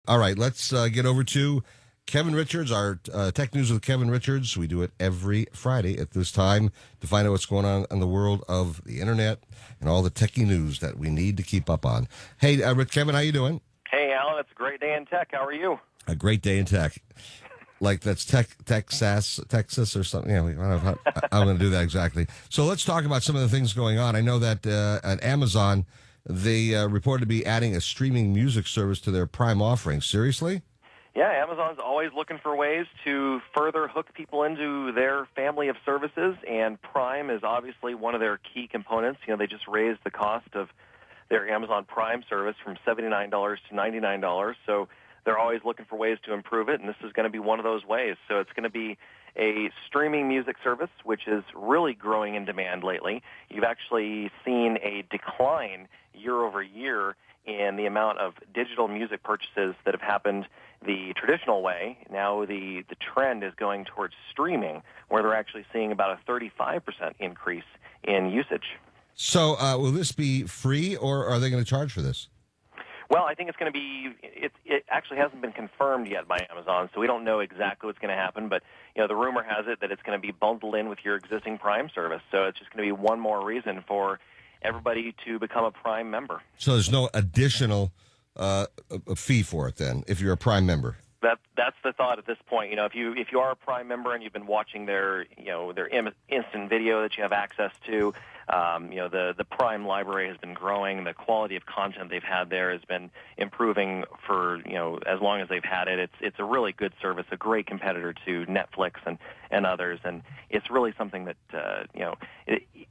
All right, let's get over to Kevin Richards, our Tech News with Kevin Richards. We do it every Friday at this time to find out what's going on in the world of the internet and all the techie news that we need to keep up on. Hey, Kevin, how you doing? Hey, Alan, it's a great day in tech. How are you? A great day in tech. Like that's Texas or something. Yeah, I don't know how I'm going to do that exactly. So let's talk about some of the things going on. I know that at Amazon, they reported to be adding a streaming music service to their Prime offering. Seriously? Yeah, Amazon's always looking for ways to further hook people into their family of services, and Prime is obviously one of their key components. You know, they just raised the cost of their Amazon Prime service from $79 to $99, so they're always looking for ways to improve it, and this is going to be one of those ways. So it's going to be a streaming music service, which is really growing in demand lately. You've actually seen a decline year over year in the amount of digital music purchases that have happened the traditional way. Now the trend is going towards streaming, where they're actually seeing about a 35% increase in usage. So will this be free, or are they going to charge for this? Well, I think it's going to be. It actually hasn't been confirmed yet by Amazon, so we don't know exactly what's going to happen. But you know, the rumor has it that it's going to be bundled in with your existing Prime service. So it's just going to be one more reason for everybody to become a Prime member. So there's no additional a fee for it then, if you're a Prime member. That's the thought at this point. You know, if you are a Prime member and you've been watching their instant video that you have access to, the Prime library has been growing. The quality of content they've had there has been improving for as long as they've had it. It's a really good service, a great competitor to Netflix and others, and it's really something that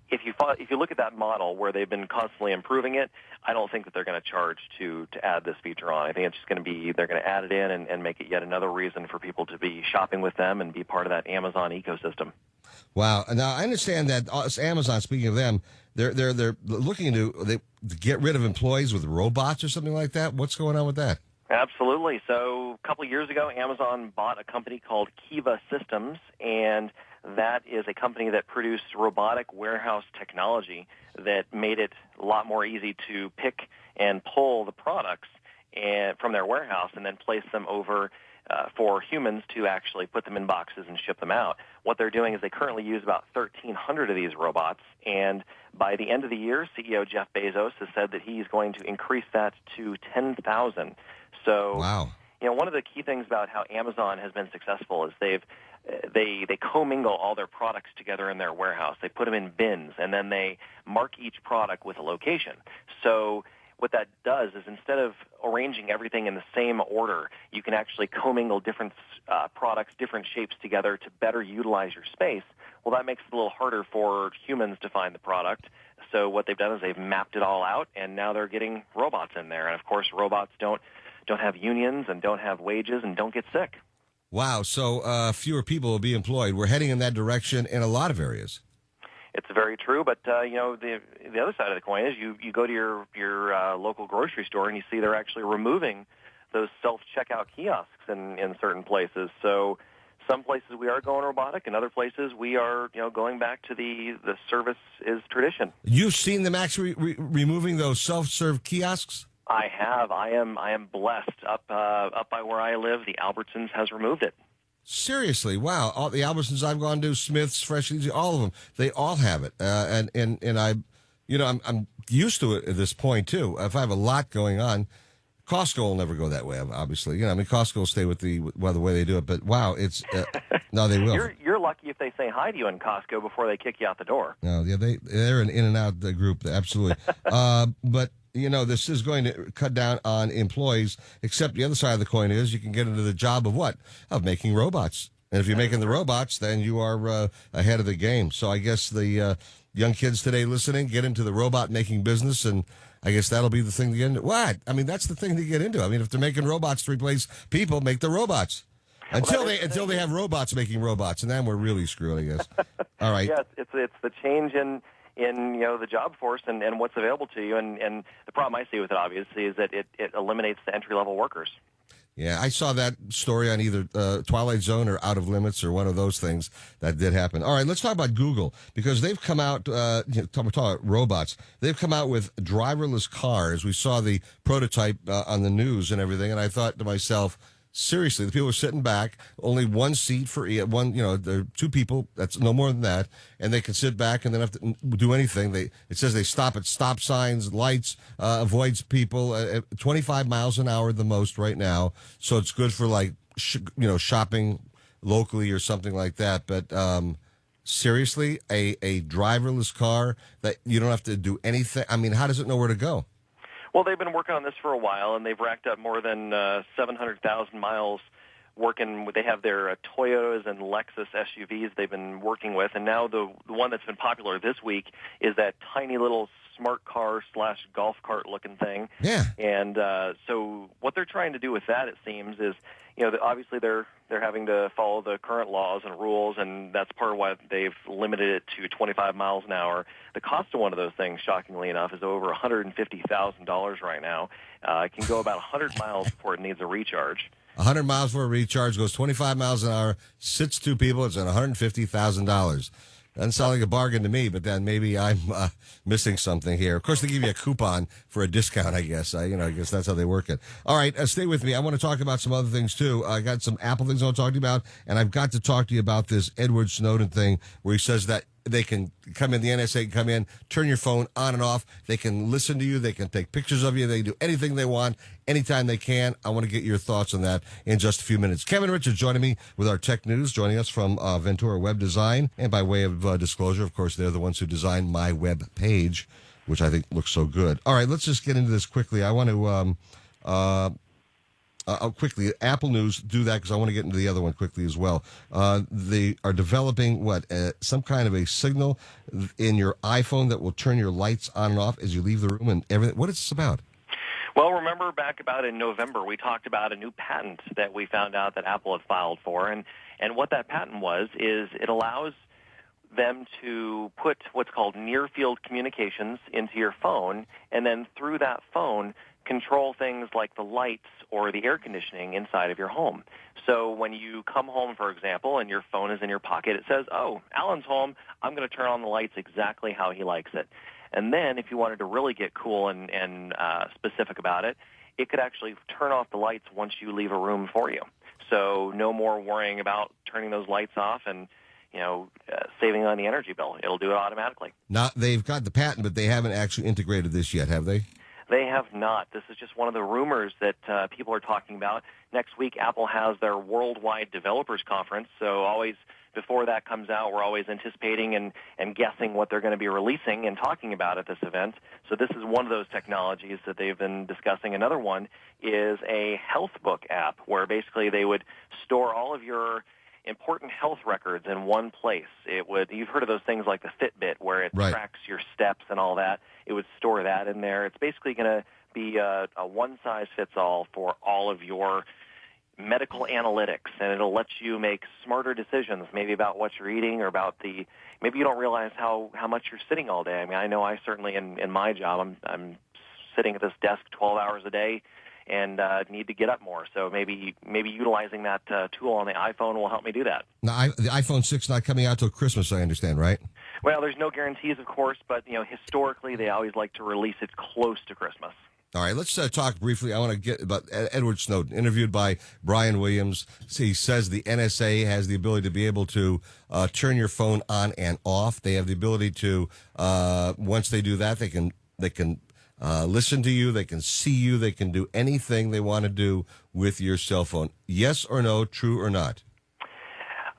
if you look at that model where they've been constantly improving it, I don't think that they're going to charge to add this feature on. I think it's just going to be they're going to add it in and make it yet another reason for people to be shopping with them and be part of that Amazon ecosystem. Wow. Now, I understand that Amazon, speaking of them, they're looking to get rid of employees with robots or something like that. What's going on with that? Absolutely. So a couple of years ago, Amazon bought a company called Kiva Systems, and that is a company that produced robotic warehouse technology that made it a lot more easy to pick and pull the products from their warehouse and then place them over for humans to actually put them in boxes and ship them out. What they're doing is they currently use about 1,300 of these robots, and by the end of the year, CEO Jeff Bezos has said that he's going to increase that to 10,000. So, wow. One of the key things about how Amazon has been successful is they commingle all their products together in their warehouse. They put them in bins, and then they mark each product with a location. So what that does is instead of arranging everything in the same order, you can actually commingle different products, different shapes together to better utilize your space. Well, that makes it a little harder for humans to find the product. So what they've done is they've mapped it all out, and now they're getting robots in there. And, of course, robots don't have unions and don't have wages and don't get sick. Wow. So fewer people will be employed. We're heading in that direction in a lot of areas. It's very true, but the other side of the coin is you go to your local grocery store and you see they're actually removing those self-checkout kiosks in certain places. So some places we are going robotic, and other places we are going back to the service is tradition. You've seen them actually removing those self-serve kiosks? I have. I am blessed. Up by where I live, the Albertsons has removed it. Seriously, wow! All the Albertsons I've gone to, Smith's, Fresh Easy, all of them, they all have it. And I'm used to it at this point too. If I have a lot going on, Costco will never go that way. Obviously, Costco will stay with the way they do it. But wow, it's no, they will. You're lucky if they say hi to you in Costco before they kick you out the door. No, yeah, they're an in and out group, absolutely. But this is going to cut down on employees, except the other side of the coin is you can get into the job of what? Of making robots. And if you're making the robots, then you are ahead of the game. So I guess the young kids today listening, get into the robot making business, and I guess that'll be the thing to get into. What? I mean, that's the thing to get into. I mean, if they're making robots to replace people, make the robots. Until they have robots making robots, and then we're really screwed, I guess. All right. Yeah, it's the change in the job force and what's available to you, and the problem I see with it obviously is that it eliminates the entry level workers. Yeah, I saw that story on either Twilight Zone or Out of Limits or one of those things that did happen. All right, let's talk about Google because they've come out, we're talking about robots. They've come out with driverless cars. We saw the prototype on the news and everything, and I thought to myself, seriously, the people are sitting back, only one seat for one, there are two people, that's no more than that, and they can sit back and they don't have to do anything. It says they stop at stop signs, lights, avoids people, 25 miles an hour the most right now, so it's good for shopping locally or something like that, but seriously, a driverless car that you don't have to do anything, I mean, how does it know where to go? Well, they've been working on this for a while, and they've racked up more than 700,000 miles working. They have their Toyotas and Lexus SUVs they've been working with, and now the one that's been popular this week is that tiny little smart car / golf cart looking thing. Yeah. And so what they're trying to do with that, it seems, is obviously they're having to follow the current laws and rules, and that's part of why they've limited it to 25 miles an hour. The cost of one of those things, shockingly enough, is over $150,000 right now. It can go about 100 miles before it needs a recharge. 100 miles for a recharge, goes 25 miles an hour, sits two people, it's at $150,000. Doesn't sound like a bargain to me, but then maybe I'm missing something here. Of course, they give you a coupon for a discount, I guess. I guess that's how they work it. All right, stay with me. I want to talk about some other things, too. I got some Apple things I want to talk to you about, and I've got to talk to you about this Edward Snowden thing where he says that they can come in, the NSA can come in, turn your phone on and off. They can listen to you. They can take pictures of you. They can do anything they want, anytime they can. I want to get your thoughts on that in just a few minutes. Kevin Richards joining me with our tech news, joining us from Ventura Web Design. And by way of disclosure, of course, they're the ones who designed my web page, which I think looks so good. All right, let's just get into this quickly. I want to quickly, Apple News, do that because I want to get into the other one quickly as well. They are developing some kind of a signal in your iPhone that will turn your lights on and off as you leave the room and everything. What is this about? Well, remember back about in November, we talked about a new patent that we found out that Apple had filed for, and what that patent was is it allows them to put what's called near-field communications into your phone, and then through that phone control things like the lights or the air conditioning inside of your home. So when you come home, for example, and your phone is in your pocket, it says, oh, Alan's home, I'm going to turn on the lights exactly how he likes it. And then if you wanted to really get cool and specific about it, it could actually turn off the lights once you leave a room for you. So no more worrying about turning those lights off and saving on the energy bill. It'll do it automatically. Now, they've got the patent, but they haven't actually integrated this yet, have they? They have not. This is just one of the rumors that people are talking about. Next week, Apple has their Worldwide Developers Conference, so always before that comes out, we're always anticipating and guessing what they're going to be releasing and talking about at this event. So this is one of those technologies that they've been discussing. Another one is a health book app where basically they would store all of your important health records in one place. You've heard of those things like the Fitbit where it tracks your steps and all that. It would store that in there. It's basically going to be a one-size-fits-all for all of your medical analytics, and it'll let you make smarter decisions, maybe about what you're eating or about maybe you don't realize how much you're sitting all day. I mean, I know I certainly in my job, I'm sitting at this desk 12 hours a day and need to get up more. So maybe utilizing that tool on the iPhone will help me do that. Now, the iPhone 6 not coming out till Christmas, I understand, right? Well, there's no guarantees, of course, but historically they always like to release it close to Christmas. All right, let's talk briefly. I want to get about Edward Snowden, interviewed by Brian Williams. He says the NSA has the ability to be able to turn your phone on and off. They have the ability to, once they do that, they can listen to you, they can see you, they can do anything they want to do with your cell phone. Yes or no, true or not?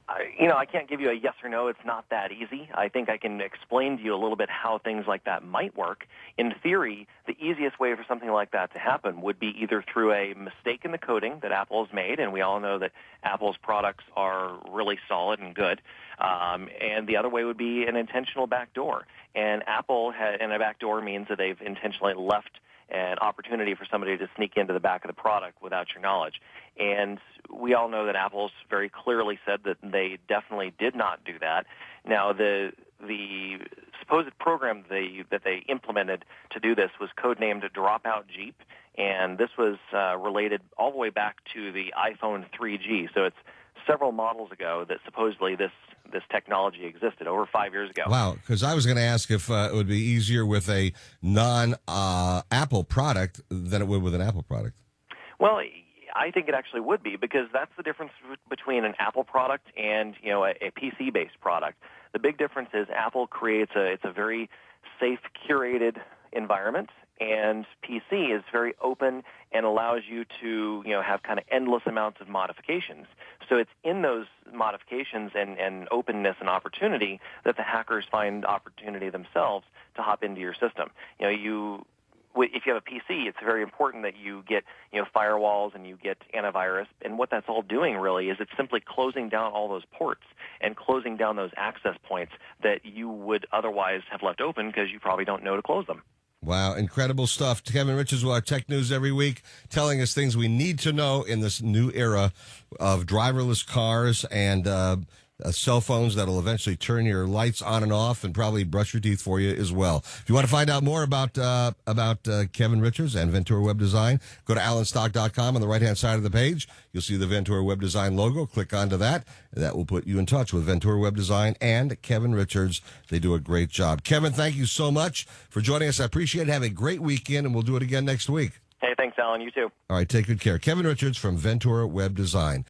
I can't give you a yes or no. It's not that easy. I think I can explain to you a little bit how things like that might work. In theory, the easiest way for something like that to happen would be either through a mistake in the coding that Apple has made, and we all know that Apple's products are really solid and good. And the other way would be an intentional backdoor. And a backdoor means that they've intentionally left an opportunity for somebody to sneak into the back of the product without your knowledge. And we all know that Apple's very clearly said that they definitely did not do that. Now, the supposed program that they implemented to do this was codenamed Dropout Jeep, And this was related all the way back to the iPhone 3G. So it's several models ago that supposedly this technology existed, over 5 years ago. Wow, because I was going to ask if it would be easier with a non-Apple product than it would with an Apple product. Well, I think it actually would be, because that's the difference between an Apple product and a PC-based product. The big difference is Apple creates it's a very safe, curated environment, and PC is very open and allows you to have kind of endless amounts of modifications. So it's in those modifications and openness and opportunity that the hackers find opportunity themselves to hop into your system. If you have a PC, it's very important that you get firewalls and you get antivirus. And what that's all doing really is it's simply closing down all those ports and closing down those access points that you would otherwise have left open because you probably don't know to close them. Wow, incredible stuff. Kevin Richards with our tech news every week, telling us things we need to know in this new era of driverless cars and cell phones that'll eventually turn your lights on and off and probably brush your teeth for you as well. If you want to find out more about Kevin Richards and Ventura Web Design, go to alanstock.com. On the right-hand side of the page, you'll see the Ventura Web Design logo. Click onto that. That will put you in touch with Ventura Web Design and Kevin Richards. They do a great job. Kevin, thank you so much for joining us. I appreciate it. Have a great weekend, and we'll do it again next week. Hey, thanks, Alan. You too. All right, take good care. Kevin Richards from Ventura Web Design.